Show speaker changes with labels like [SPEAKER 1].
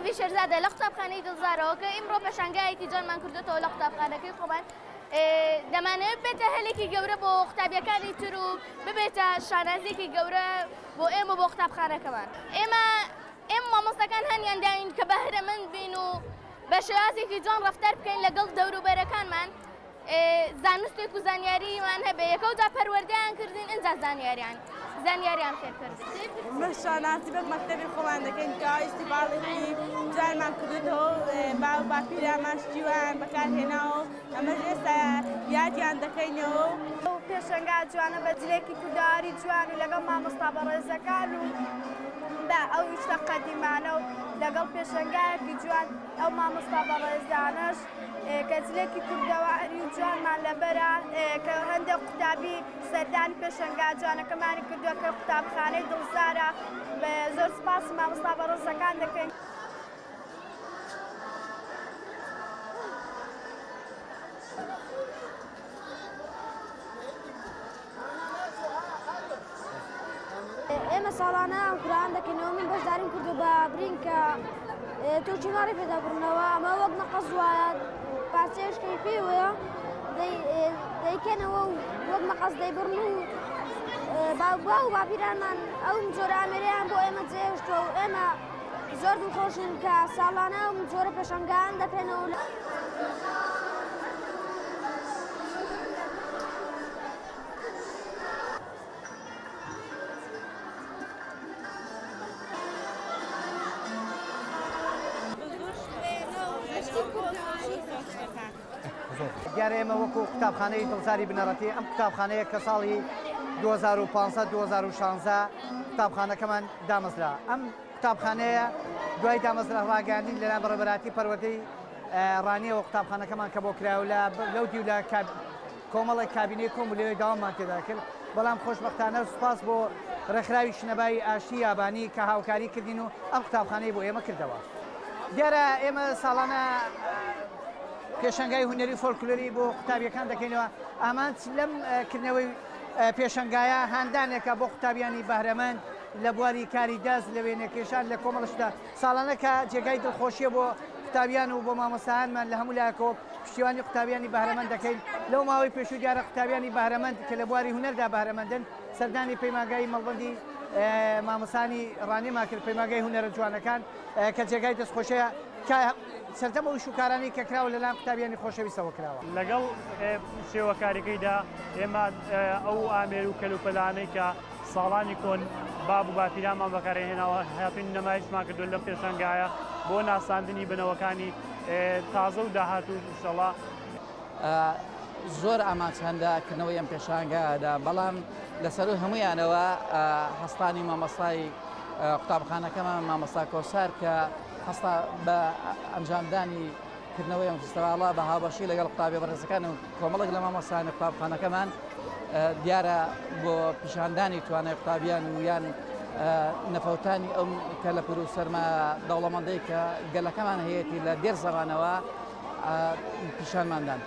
[SPEAKER 1] عەبی شێرزادە لە قوتابخانەی دڵزارەوە کە ئیمڕۆ پێشانگایەکی جوانمان کردوێتەوە لە قوتابخانەکەی خۆمان. دەمانەوێت بێتە هەلێکی گەورە بۆ قوتابیەکانی تر و ببێتە شانازێکی گەورە بۆ ئێمە بۆ قوتابخانەکەمان. ئێمە مامۆستاکان هەنیان داین کە بەهرەمەند بین و بە شێوازێکی جوان ڕەفتار بکەین لەگەڵ دەوروبەرەکانمان. زانستێک و زانیاریمان هەبێ یەکەوتا پەروەردەیان کردین ئینجا زانیاریان فێرکردن.
[SPEAKER 2] من شانازی بە مەکتەبی خۆمان دەکەین کە ئیستیفادەی جوانمان کردوێتەوە باو باپیراماش جوان بەکارهێناوە ئەمەش ئێستا یادیان دەکەینەوە.
[SPEAKER 3] پێشەنگا جوانە بە جلێکی کوردەواری جوان و لەگەڵ مامۆستا بەڕێزەکان و بە ئەو شتە قەدیمانە و لەگەڵ پێشەنگایەکی جوان ئەو مامۆستا بەڕێزانەش کە جلێکی کوردەواری جوانمان لەبەرە کە هەندێک قوتابی سەردانی پێشەنگا جوانەکەمانی کردووە کە قوتابخانەی دڵزارە. زۆر سپاس مامۆستا بەڕێزەکان دەکەین.
[SPEAKER 4] ئێمە ساڵانە قورئان دەکەینەوە من بەشداریم کردو بە برینکە تۆچیماری پێدابڕنەوە ئەمە وەک نەقەز وایە پارچەیەشکەی پێ وەیە دەیکەنەوە و وەک نەقەز دەیبڕن و و باپیرانمان ئەو جۆرە ئامێرەیان بۆ ئێمە جێهێشتووە و ئێمە زۆر دڵخۆشین کە ساڵانە ئەو جۆرە پێشەنگان دەکەنەوە.
[SPEAKER 5] دیارە ئێمە وەکو قوتابخانەی دڵزاری بنەڕەتی ئەم قوتابخانەیە کە ساڵی 2015-2016 قوتابخانەکەمان دامەزرا. ئەم قوتابخانەیە دوای دامەزرا ڕاگەاندین لەلایەن بەڕێوەبەراتی پەروەردەی ڕانیەوە قوتابخانەکەمان کە بۆ کراوە لەو دی و لە کۆمەڵی کابینەی کۆمولەوەی داواممان تێدا کرد. بەڵام خۆشبەختانە سوپاس بۆ ڕێکخراوی شنەبایی ئاشتی یابانی کە هاوکاری کردین و ئەم قوتابخانەی بۆ ئێمە کردەوە. دیارە ئێمە ساڵانە پێشەنگای هونەری فۆلکلۆری بۆ قوتابیەکان دەکەینەوە. ئامان لەم کردنەوەی پێشەنگایە هاندانێکە بۆ قوتابیانی بەهرەمەند لە بواری کاری دەست لە وێنەکێشان لە کۆمەڵشدا ساڵانە کە جێگای دڵخۆشیە بۆ قوتابیان و بۆ مامۆستایانمان لە هەموو لایەکەوە پشتیوانی قوتابیانی بەهرەمەند دەکەین. لەو ماوەی پێشوو دیارە قوتابیانی بەهرەمەند کە لە بواری هونەردا بەهرەمەندن سەردانی پەیمانگای مەڵبەندی مامۆستانی ڕانیما کرد پەیمانگای هونەرە جوانەکان کە جێگای دەستخۆشەیە سەردەمە و شوکارانی کە کراوە لەلایەن قوتابیانی خۆشەویستەوە کراوە.
[SPEAKER 6] لەگەڵ شێوەکاریەکەیدا ئێمە ئەو ئامێر و کەلوپەلانەی کە ساڵانی کۆن باب و باپیرانمان بەکارهێناوە هاتوین نەمایشمان کردو لەم پێشەنگایە بۆ ناساندنی بنەوەکانی تازە و داهاتوو ئینشەڵڵا.
[SPEAKER 7] زۆر ئامانجهەندەکردنەوەی ئەم پێشانگادا بەڵام لەسەر هەمویانەوە هەستانی مامۆستای قوتابخانەکەمان مامۆستا کۆسار کە هەستا بە ئەنجامدانی کردنەوەی ئەم فستیڤاڵە بە هاوبەشی لەگەڵ قوتابی بەڕێزەکان و کۆمەڵێک لە مامۆستایانی قوتابخانەکەمان دیارە بۆ پیشاندانی توانای قوتابیان و یان نەفەوتانی ئەم کە لە پرو سەرما دەوڵەمەندەی کە گەلەکەمان هەیەی لە دێر زەمانەوە پیشانماندان.